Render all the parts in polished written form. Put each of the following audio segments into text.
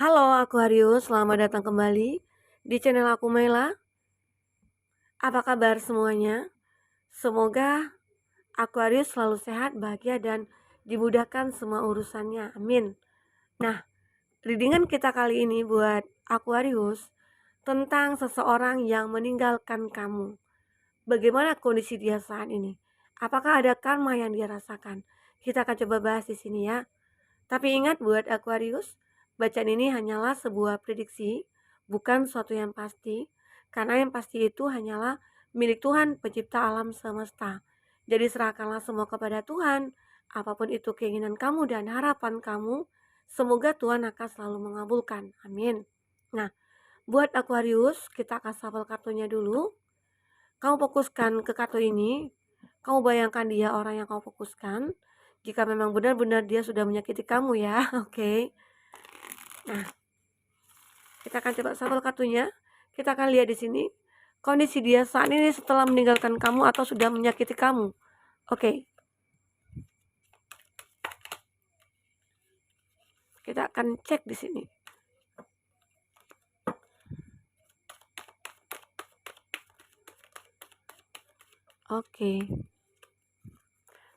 Halo Aquarius, selamat datang kembali di channel aku Mela. Apa kabar semuanya? Semoga Aquarius selalu sehat, bahagia, dan dimudahkan semua urusannya. Amin. Nah, readingan kita kali ini buat Aquarius tentang seseorang yang meninggalkan kamu. Bagaimana kondisi dia saat ini? Apakah ada karma yang dia rasakan? Kita akan coba bahas di sini ya. Tapi ingat buat Aquarius, bacaan ini hanyalah sebuah prediksi, bukan suatu yang pasti, karena yang pasti itu hanyalah milik Tuhan pencipta alam semesta. Jadi serahkanlah semua kepada Tuhan, apapun itu keinginan kamu dan harapan kamu, semoga Tuhan akan selalu mengabulkan. Amin. Nah, buat Aquarius, kita akan shuffle kartunya dulu. Kamu fokuskan ke kartu ini, kamu bayangkan dia orang yang kamu fokuskan. Jika memang benar-benar dia sudah menyakiti kamu ya, oke. Nah, kita akan coba shuffle kartunya. Kita akan lihat di sini kondisi dia saat ini setelah meninggalkan kamu atau sudah menyakiti kamu. Oke. Kita akan cek di sini. Oke.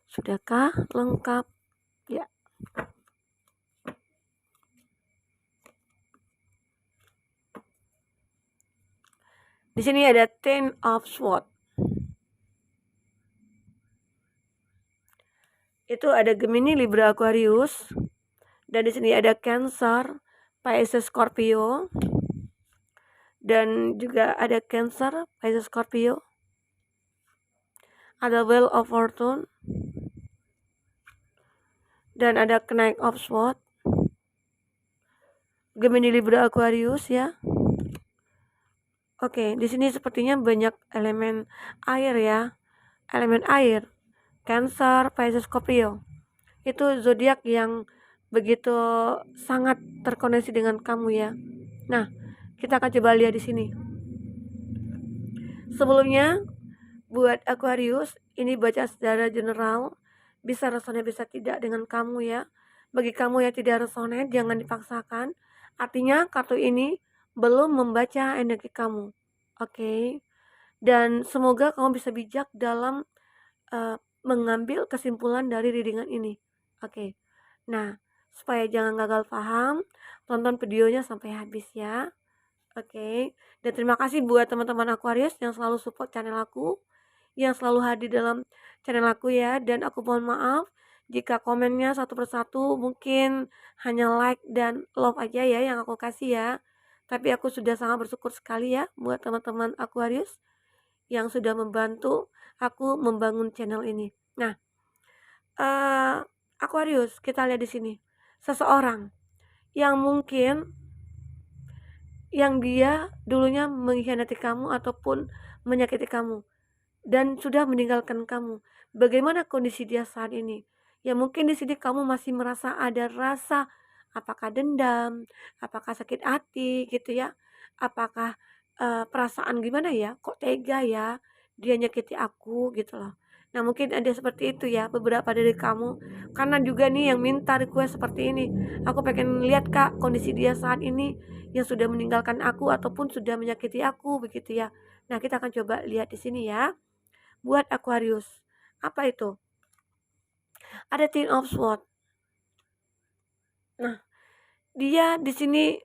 Sudahkah lengkap? Ya. Di sini ada Ten of Swords. Itu ada Gemini, Libra, Aquarius. Dan di sini ada Cancer, Pisces, Scorpio. Dan juga ada Cancer, Pisces, Scorpio. Ada Wheel of Fortune. Dan ada Knight of Swords. Gemini, Libra, Aquarius ya. Oke, di sini sepertinya banyak elemen air ya. Elemen air. Cancer, Pisces, Scorpio. Itu zodiak yang begitu sangat terkoneksi dengan kamu ya. Nah, kita akan coba lihat di sini. Sebelumnya, buat Aquarius, ini baca secara general. Bisa resonate, bisa tidak dengan kamu ya. Bagi kamu yang tidak resonate, jangan dipaksakan. Artinya kartu ini belum membaca energi kamu. Oke. Dan semoga kamu bisa bijak dalam mengambil kesimpulan dari readingan ini. Oke. Nah, supaya jangan gagal paham, tonton videonya sampai habis ya. Oke. Dan terima kasih buat teman-teman Aquarius yang selalu support channel aku, yang selalu hadir dalam channel aku ya. Dan aku mohon maaf jika komennya satu persatu mungkin hanya like dan love aja ya yang aku kasih ya. Tapi aku sudah sangat bersyukur sekali ya buat teman-teman Aquarius yang sudah membantu aku membangun channel ini. Nah, Aquarius, kita lihat di sini. Seseorang yang mungkin yang dia dulunya mengkhianati kamu ataupun menyakiti kamu dan sudah meninggalkan kamu. Bagaimana kondisi dia saat ini? Ya mungkin di sini kamu masih merasa ada rasa apakah dendam, apakah sakit hati gitu ya. Apakah perasaan gimana ya? Kok tega ya dia nyakiti aku gitu loh. Nah, mungkin ada seperti itu ya beberapa dari kamu. Karena juga nih yang minta request seperti ini. Aku pengen lihat Kak kondisi dia saat ini yang sudah meninggalkan aku ataupun sudah menyakiti aku begitu ya. Nah, kita akan coba lihat di sini ya. Buat Aquarius. Apa itu? Ada Ten of Swords. Nah, dia di sini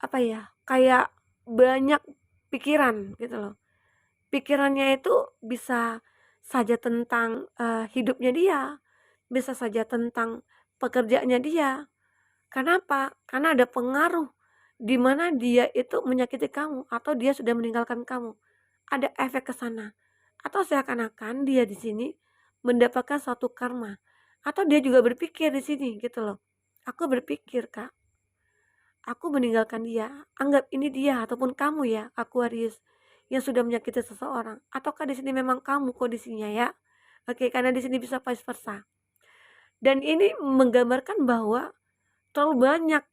apa ya? Kayak banyak pikiran gitu loh. Pikirannya itu bisa saja tentang hidupnya dia, bisa saja tentang pekerjaannya dia. Kenapa? Karena ada pengaruh di mana dia itu menyakiti kamu atau dia sudah meninggalkan kamu. Ada efek ke sana. Atau seakan-akan dia di sini mendapatkan suatu karma. Atau dia juga berpikir di sini gitu loh. Aku berpikir, Kak, aku meninggalkan dia. Anggap ini dia ataupun kamu ya, Aquarius, yang sudah menyakiti seseorang. Ataukah di sini memang kamu kondisinya ya? Oke, karena di sini bisa vice versa. Dan ini menggambarkan bahwa terlalu banyak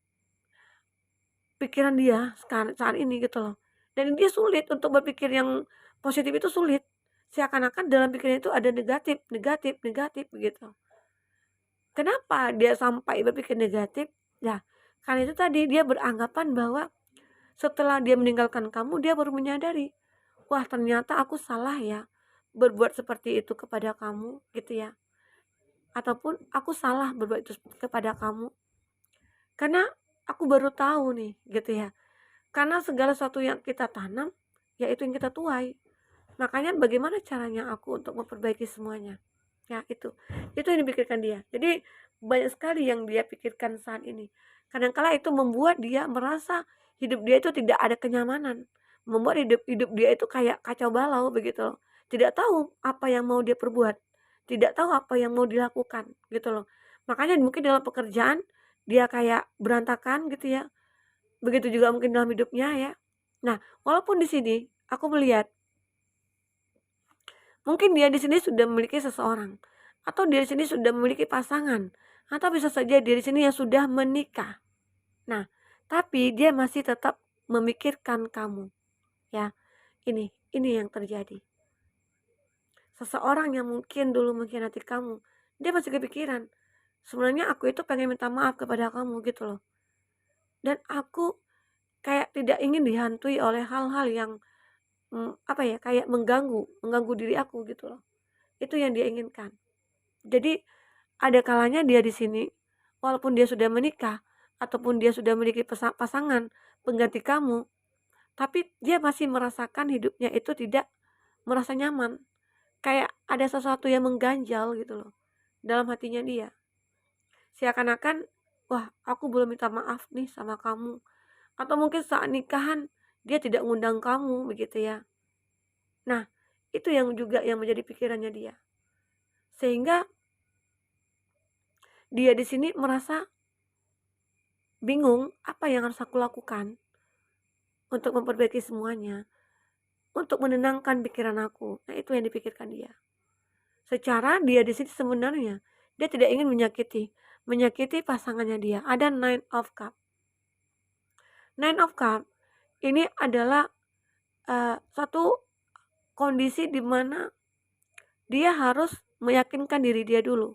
pikiran dia saat ini gitu loh. Dan dia sulit untuk berpikir yang positif, itu sulit. Seakan-akan dalam pikiran itu ada negatif, negatif, negatif begitu. Kenapa dia sampai berpikir negatif? Ya, Karena itu tadi dia beranggapan bahwa setelah dia meninggalkan kamu, dia baru menyadari, wah ternyata aku salah ya berbuat seperti itu kepada kamu gitu ya. Ataupun aku salah berbuat itu kepada kamu karena aku baru tahu nih gitu ya. Karena segala sesuatu yang kita tanam, yaitu yang kita tuai. Makanya bagaimana caranya aku untuk memperbaiki semuanya? Ya itu yang dipikirkan dia. Jadi banyak sekali yang dia pikirkan saat ini. Kadangkala itu membuat dia merasa hidup dia itu tidak ada kenyamanan. Membuat hidup dia itu kayak kacau balau begitu loh. Tidak tahu apa yang mau dia perbuat. Tidak tahu apa yang mau dilakukan gitu loh. Makanya mungkin dalam pekerjaan dia kayak berantakan gitu ya. Begitu juga mungkin dalam hidupnya ya. Nah, walaupun di sini aku melihat mungkin dia di sini sudah memiliki seseorang, atau dia di sini sudah memiliki pasangan, atau bisa saja dia di sini yang sudah menikah. Nah, tapi dia masih tetap memikirkan kamu, ya. Ini yang terjadi. Seseorang yang mungkin dulu mengkhianati kamu, dia masih kepikiran. Sebenarnya aku itu pengen minta maaf kepada kamu gitu loh. Dan aku kayak tidak ingin dihantui oleh hal-hal yang apa ya, kayak mengganggu diri aku gitu loh. Itu yang dia inginkan. Jadi ada kalanya dia di sini, walaupun dia sudah menikah ataupun dia sudah memiliki pasangan pengganti kamu, tapi dia masih merasakan hidupnya itu tidak merasa nyaman. Kayak ada sesuatu yang mengganjal gitu loh dalam hatinya dia. Seakan-akan, wah aku belum minta maaf nih sama kamu. Atau mungkin saat nikahan dia tidak ngundang kamu begitu ya. Nah, itu yang juga yang menjadi pikirannya dia. Sehingga dia di sini merasa bingung apa yang harus aku lakukan untuk memperbaiki semuanya, untuk menenangkan pikiran aku. Nah, itu yang dipikirkan dia. Secara dia di sini sebenarnya dia tidak ingin menyakiti pasangannya dia. Ada Nine of Cup. Nine of Cup ini adalah satu kondisi di mana dia harus meyakinkan diri dia dulu.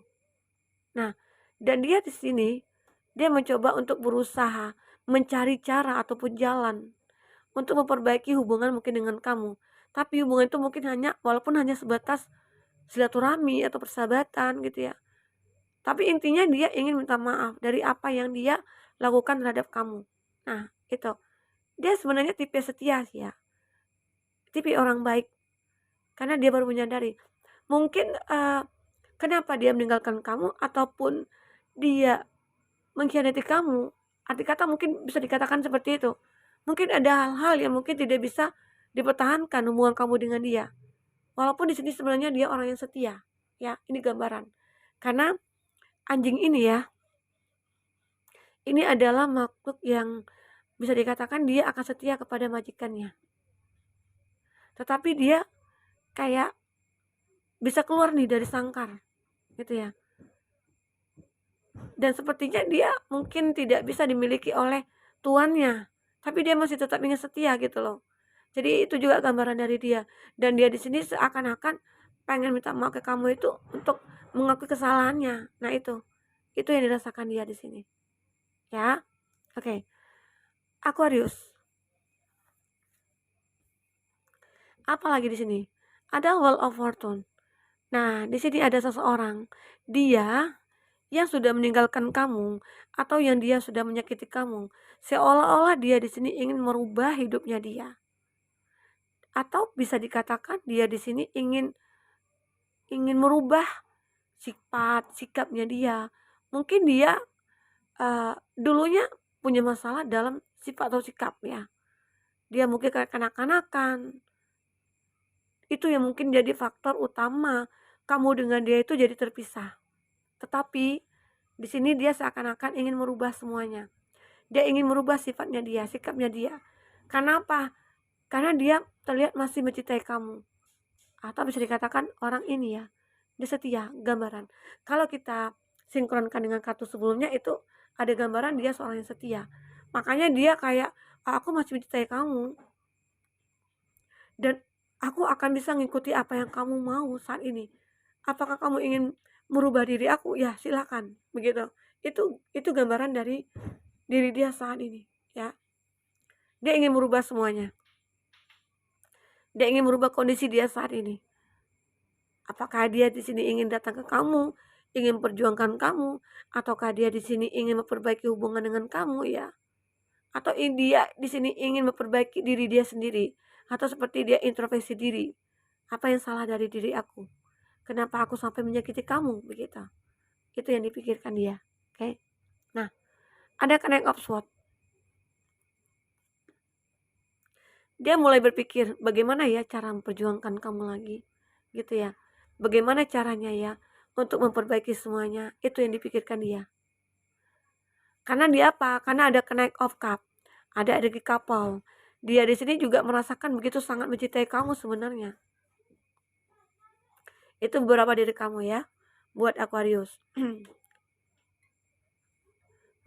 Nah, dan dia di sini dia mencoba untuk berusaha mencari cara ataupun jalan untuk memperbaiki hubungan mungkin dengan kamu. Tapi hubungan itu mungkin walaupun hanya sebatas silaturahmi atau persahabatan gitu ya. Tapi intinya dia ingin minta maaf dari apa yang dia lakukan terhadap kamu. Nah, itu. Dia sebenarnya tipe setia sih ya. Tipe orang baik. Karena dia baru menyadari. Mungkin kenapa dia meninggalkan kamu ataupun dia mengkhianati kamu. Arti kata mungkin bisa dikatakan seperti itu. Mungkin ada hal-hal yang mungkin tidak bisa dipertahankan hubungan kamu dengan dia. Walaupun di sini sebenarnya dia orang yang setia. Ya, ini gambaran. Karena anjing ini ya, ini adalah makhluk yang bisa dikatakan dia akan setia kepada majikannya. Tetapi dia kayak bisa keluar nih dari sangkar, gitu ya. Dan sepertinya dia mungkin tidak bisa dimiliki oleh tuannya, tapi dia masih tetap ingin setia gitu loh. Jadi itu juga gambaran dari dia. Dan dia di sini seakan-akan pengen minta maaf ke kamu itu untuk mengakui kesalahannya. Nah itu yang dirasakan dia di sini. Ya, oke. Aquarius. Apalagi di sini? Ada Wheel of Fortune. Nah, di sini ada seseorang. Dia yang sudah meninggalkan kamu atau yang dia sudah menyakiti kamu. Seolah-olah dia di sini ingin merubah hidupnya dia. Atau bisa dikatakan dia di sini ingin merubah sikapnya dia. Mungkin dia dulunya punya masalah dalam sifat atau sikap ya. Dia mungkin kayak kanak-kanakan. Itu yang mungkin jadi faktor utama kamu dengan dia itu jadi terpisah. Tetapi di sini dia seakan-akan ingin merubah semuanya. Dia ingin merubah sifatnya dia, sikapnya dia. Karena apa? Karena dia terlihat masih mencintai kamu. Atau bisa dikatakan orang ini ya, dia setia, gambaran. Kalau kita sinkronkan dengan kartu sebelumnya itu ada gambaran dia seorang yang setia. Makanya dia kayak, aku masih mencintai kamu. Dan aku akan bisa mengikuti apa yang kamu mau saat ini. Apakah kamu ingin merubah diri aku? Ya, silakan. Begitu. Itu gambaran dari diri dia saat ini, ya. Dia ingin merubah semuanya. Dia ingin merubah kondisi dia saat ini. Apakah dia di sini ingin datang ke kamu, ingin perjuangkan kamu, ataukah dia di sini ingin memperbaiki hubungan dengan kamu, ya? Atau dia di sini ingin memperbaiki diri dia sendiri, atau seperti dia introspeksi diri. Apa yang salah dari diri aku? Kenapa aku sampai menyakiti kamu? Begitu. Itu yang dipikirkan dia. Oke. Nah, ada connect of sword. Dia mulai berpikir, bagaimana ya cara memperjuangkan kamu lagi? Gitu ya. Bagaimana caranya ya untuk memperbaiki semuanya? Itu yang dipikirkan dia. Karena dia apa? Karena ada connect of cup. Ada energi couple. Dia di sini juga merasakan begitu sangat mencintai kamu sebenarnya. Itu beberapa diri kamu ya, buat Aquarius.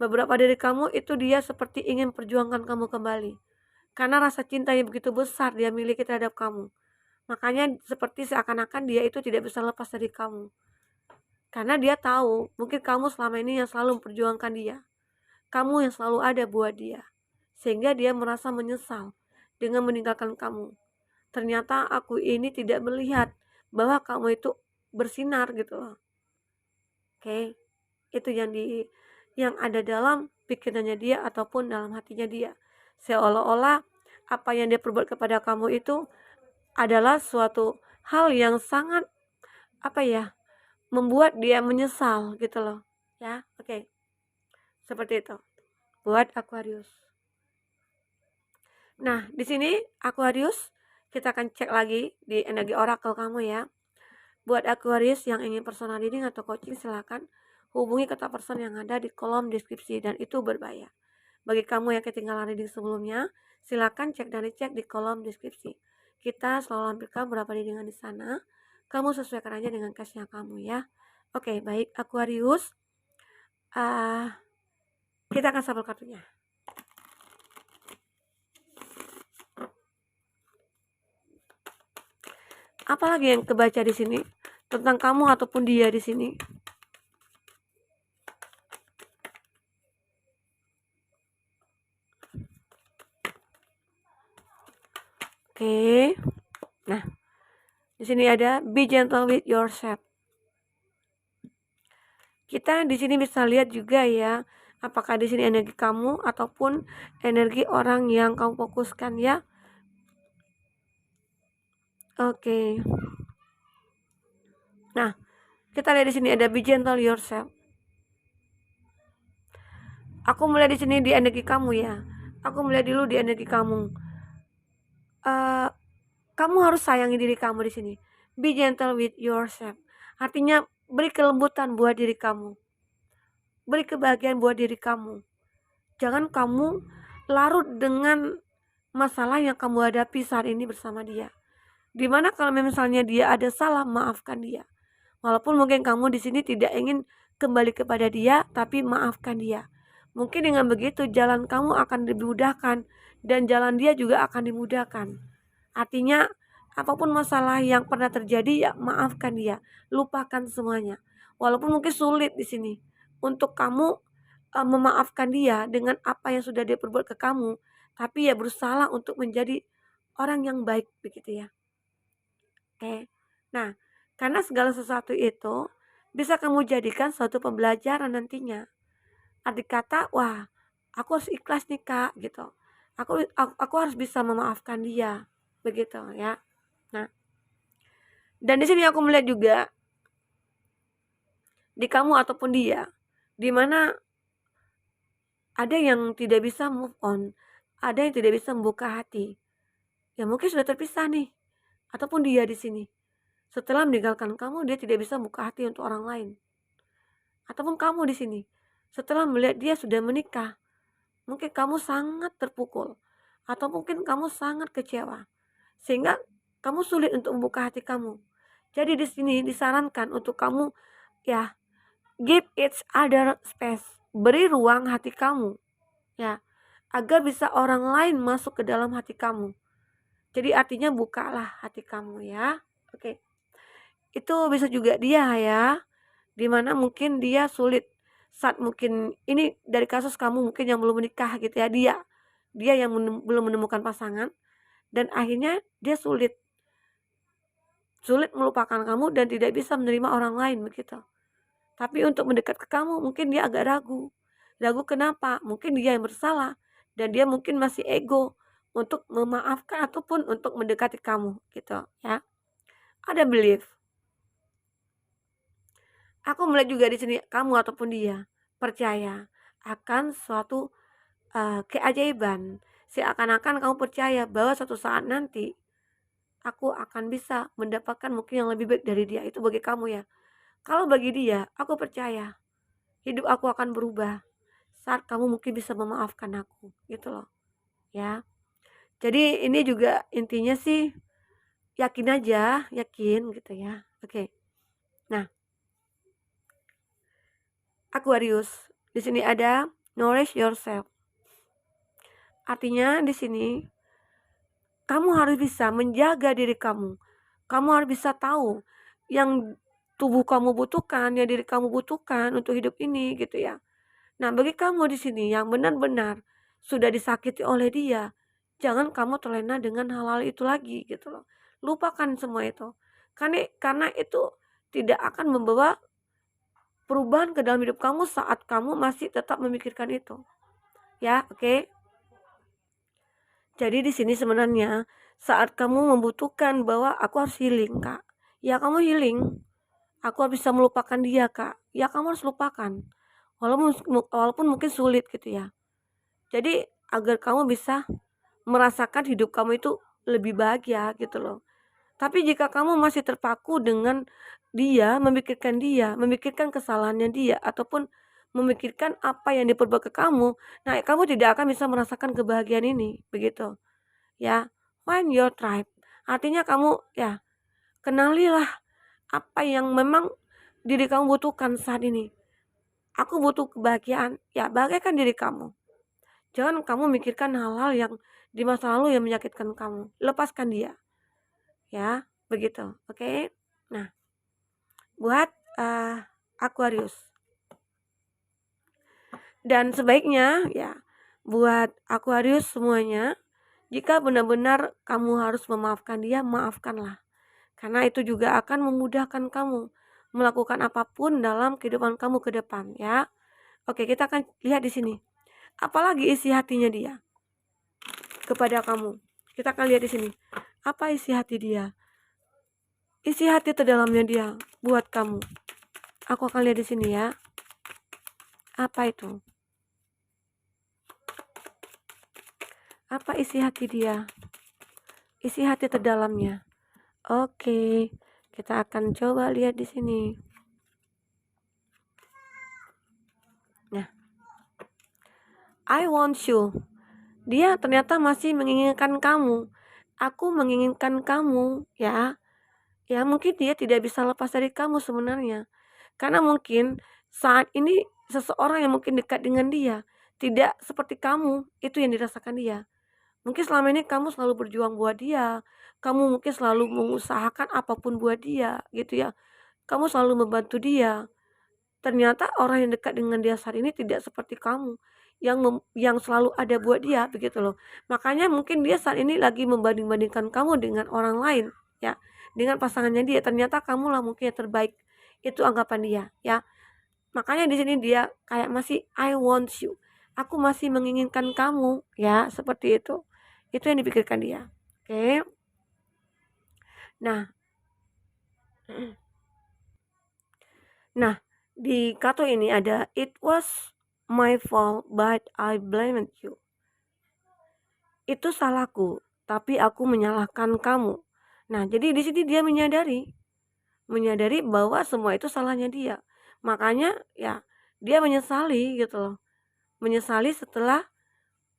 Beberapa diri kamu itu dia seperti ingin perjuangkan kamu kembali. Karena rasa cinta yang begitu besar dia miliki terhadap kamu. Makanya seperti seakan-akan dia itu tidak bisa lepas dari kamu. Karena dia tahu, mungkin kamu selama ini yang selalu memperjuangkan dia. Kamu yang selalu ada buat dia. Sehingga dia merasa menyesal dengan meninggalkan kamu. Ternyata aku ini tidak melihat bahwa kamu itu bersinar gitu loh. Oke. Itu yang ada dalam pikirannya dia ataupun dalam hatinya dia. Seolah-olah apa yang dia perbuat kepada kamu itu adalah suatu hal yang sangat membuat dia menyesal gitu loh. Ya, oke. Seperti itu. Buat Aquarius. Nah, di sini Aquarius kita akan cek lagi di energi oracle kamu ya. Buat Aquarius yang ingin personal reading atau coaching, silakan hubungi kontak person yang ada di kolom deskripsi dan itu berbayar. Bagi kamu yang ketinggalan reading sebelumnya, silakan cek dan dicek di kolom deskripsi. Kita selalu lampirkan berapa readingan di sana. Kamu sesuaikan aja dengan cashnya kamu ya. Oke, baik Aquarius. Kita akan shuffle kartunya. Apalagi yang kebaca di sini tentang kamu ataupun dia di sini? Oke. Nah, di sini ada be gentle with yourself. Kita di sini bisa lihat juga ya, apakah di sini energi kamu ataupun energi orang yang kamu fokuskan ya. Oke. Nah, kita lihat di sini ada be gentle yourself. Aku melihat di sini di energi kamu ya. Aku melihat dulu di energi kamu. Kamu harus sayangi diri kamu di sini. Be gentle with yourself. Artinya beri kelembutan buat diri kamu. Beri kebahagiaan buat diri kamu. Jangan kamu larut dengan masalah yang kamu hadapi saat ini bersama dia. Dimana kalau misalnya dia ada salah, maafkan dia. Walaupun mungkin kamu di sini tidak ingin kembali kepada dia, tapi maafkan dia. Mungkin dengan begitu jalan kamu akan dimudahkan dan jalan dia juga akan dimudahkan. Artinya apapun masalah yang pernah terjadi ya maafkan dia, lupakan semuanya. Walaupun mungkin sulit di sini untuk kamu memaafkan dia dengan apa yang sudah dia perbuat ke kamu, tapi ya berusaha untuk menjadi orang yang baik begitu ya. Oke. Nah, karena segala sesuatu itu bisa kamu jadikan suatu pembelajaran nantinya. Arti kata, wah, aku harus ikhlas nih Kak gitu. Aku harus bisa memaafkan dia begitu ya. Nah, dan di sini aku melihat juga di kamu ataupun dia, di mana ada yang tidak bisa move on, ada yang tidak bisa membuka hati. Ya mungkin sudah terpisah nih, ataupun dia di sini. Setelah meninggalkan kamu, dia tidak bisa membuka hati untuk orang lain. Ataupun kamu di sini, setelah melihat dia sudah menikah, mungkin kamu sangat terpukul, atau mungkin kamu sangat kecewa, sehingga kamu sulit untuk membuka hati kamu. Jadi di sini disarankan untuk kamu ya give each other space, beri ruang hati kamu ya, agar bisa orang lain masuk ke dalam hati kamu. Jadi artinya bukalah hati kamu ya. Oke. Itu bisa juga dia ya, dimana mungkin dia sulit saat mungkin ini dari kasus kamu mungkin yang belum menikah gitu ya, dia yang belum menemukan pasangan dan akhirnya dia sulit melupakan kamu dan tidak bisa menerima orang lain begitu. Tapi untuk mendekat ke kamu mungkin dia agak ragu. Ragu kenapa? Mungkin dia yang bersalah dan dia mungkin masih ego untuk memaafkan ataupun untuk mendekati kamu gitu ya. Ada belief. Aku melihat juga di sini kamu ataupun dia percaya akan suatu keajaiban. Seakan-akan kamu percaya bahwa suatu saat nanti aku akan bisa mendapatkan mungkin yang lebih baik dari dia. Itu bagi kamu ya. Kalau bagi dia, aku percaya hidup aku akan berubah saat kamu mungkin bisa memaafkan aku, gitu loh, ya. Jadi ini juga intinya sih yakin aja, yakin gitu ya. Oke. Nah, Aquarius, di sini ada nourish yourself. Artinya di sini kamu harus bisa menjaga diri kamu. Kamu harus bisa tahu yang tubuh kamu butuhkan, yang diri kamu butuhkan untuk hidup ini gitu ya. Nah, bagi kamu di sini yang benar-benar sudah disakiti oleh dia, jangan kamu terlena dengan hal-hal itu lagi gitu loh. Lupakan semua itu. Karena itu tidak akan membawa perubahan ke dalam hidup kamu saat kamu masih tetap memikirkan itu. Ya, oke. Jadi di sini sebenarnya saat kamu membutuhkan bahwa aku harus healing, Kak. Ya kamu healing. Aku harus bisa melupakan dia, Kak. Ya kamu harus lupakan. Walaupun mungkin sulit gitu ya. Jadi agar kamu bisa merasakan hidup kamu itu lebih bahagia gitu loh. Tapi jika kamu masih terpaku dengan dia, memikirkan kesalahannya dia ataupun memikirkan apa yang diperbuat ke kamu, nah kamu tidak akan bisa merasakan kebahagiaan ini, begitu. Ya, find your tribe. Artinya kamu ya kenalilah apa yang memang diri kamu butuhkan saat ini. Aku butuh kebahagiaan, ya bahagiakan diri kamu. Jangan kamu mikirkan hal-hal yang di masa lalu yang menyakitkan kamu. Lepaskan dia. Ya, begitu. Oke. Nah, buat Aquarius. Dan sebaiknya ya buat Aquarius semuanya, jika benar-benar kamu harus memaafkan dia, maafkanlah. Karena itu juga akan memudahkan kamu melakukan apapun dalam kehidupan kamu ke depan ya. Oke, kita akan lihat di sini. Apalagi isi hatinya dia kepada kamu. Kita akan lihat di sini. Apa isi hati dia? Isi hati terdalamnya dia buat kamu. Aku akan lihat di sini ya. Apa itu? Apa isi hati dia? Isi hati terdalamnya. Oke, kita akan coba lihat di sini. Nah, I want you. Dia ternyata masih menginginkan kamu. Aku menginginkan kamu, ya. Ya, mungkin dia tidak bisa lepas dari kamu sebenarnya. Karena mungkin saat ini seseorang yang mungkin dekat dengan dia tidak seperti kamu, itu yang dirasakan dia. Mungkin selama ini kamu selalu berjuang buat dia, kamu mungkin selalu mengusahakan apapun buat dia, gitu ya. Kamu selalu membantu dia. Ternyata orang yang dekat dengan dia saat ini tidak seperti kamu yang selalu ada buat dia begitu loh. Makanya mungkin dia saat ini lagi membanding-bandingkan kamu dengan orang lain ya, dengan pasangannya dia. Ternyata kamulah mungkin yang terbaik. Itu anggapan dia ya. Makanya di sini dia kayak masih I want you. Aku masih menginginkan kamu ya, seperti itu. Itu yang dipikirkan dia. Oke. Nah, nah, di kartu ini ada it was my fault but I blamed you. Itu salahku, tapi aku menyalahkan kamu. Nah, jadi di sini dia menyadari bahwa semua itu salahnya dia. Makanya ya dia menyesali gitu loh. Menyesali setelah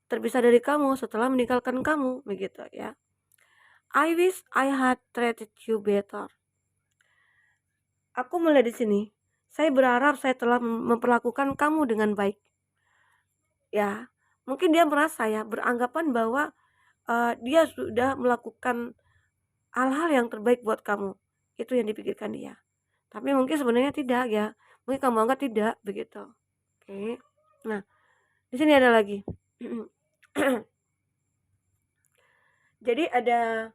terpisah dari kamu, setelah meninggalkan kamu begitu ya. I wish I had treated you better. Aku melihat di sini, saya berharap saya telah memperlakukan kamu dengan baik. Ya, mungkin dia merasa ya beranggapan bahwa dia sudah melakukan hal-hal yang terbaik buat kamu. Itu yang dipikirkan dia. Tapi mungkin sebenarnya tidak ya. Mungkin kamu anggap tidak begitu. Oke. Nah, di sini ada lagi. Jadi ada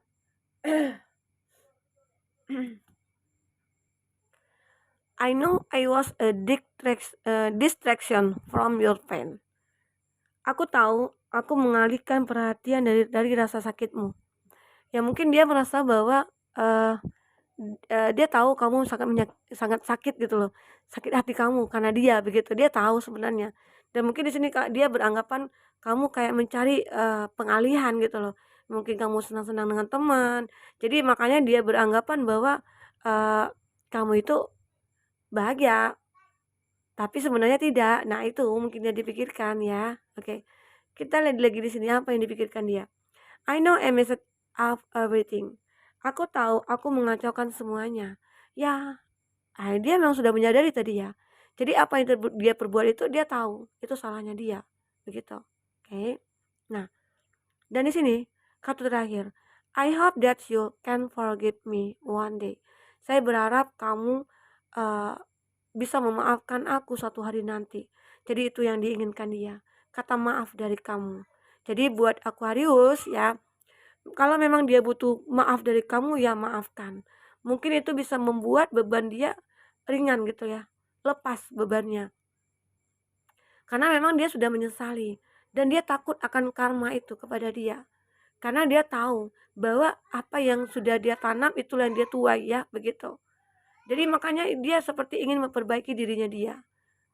I know I was a distraction from your pain. Aku tahu aku mengalihkan perhatian dari rasa sakitmu. Ya mungkin dia merasa bahwa eh, dia tahu kamu sangat sakit gitu loh, sakit hati kamu karena dia begitu, dia tahu sebenarnya. Dan mungkin di sini Kak, dia beranggapan kamu kayak mencari, pengalihan gitu loh. Mungkin kamu senang-senang dengan teman, jadi makanya dia beranggapan bahwa, eee, kamu itu bahagia, tapi sebenarnya tidak. Nah itu mungkin yang dipikirkan ya, oke. Kita lihat lagi di sini apa yang dipikirkan dia. I know I messed up everything. Aku tahu aku mengacaukan semuanya. Ya, dia memang sudah menyadari tadi ya. Jadi apa yang dia perbuat itu dia tahu, itu salahnya dia, begitu. Oke. Nah, dan di sini kata terakhir, I hope that you can forgive me one day. Saya berharap kamu uh, bisa memaafkan aku suatu hari nanti. Jadi itu yang diinginkan dia, kata maaf dari kamu. Jadi buat Aquarius ya, kalau memang dia butuh maaf dari kamu ya maafkan. Mungkin itu bisa membuat beban dia ringan gitu ya, lepas bebannya. Karena memang dia sudah menyesali dan dia takut akan karma itu kepada dia. Karena dia tahu bahwa apa yang sudah dia tanam itulah yang dia tuai ya, begitu. Jadi makanya dia seperti ingin memperbaiki dirinya dia.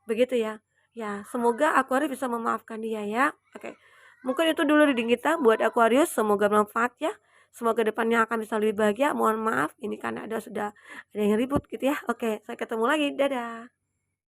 Begitu ya. Ya, semoga Aquarius bisa memaafkan dia ya. Oke. Mungkin itu dulu reading kita buat Aquarius, semoga bermanfaat ya. Semoga depannya akan bisa lebih bahagia. Mohon maaf ini karena sudah ada yang ribut gitu ya. Oke, saya ketemu lagi. Dadah.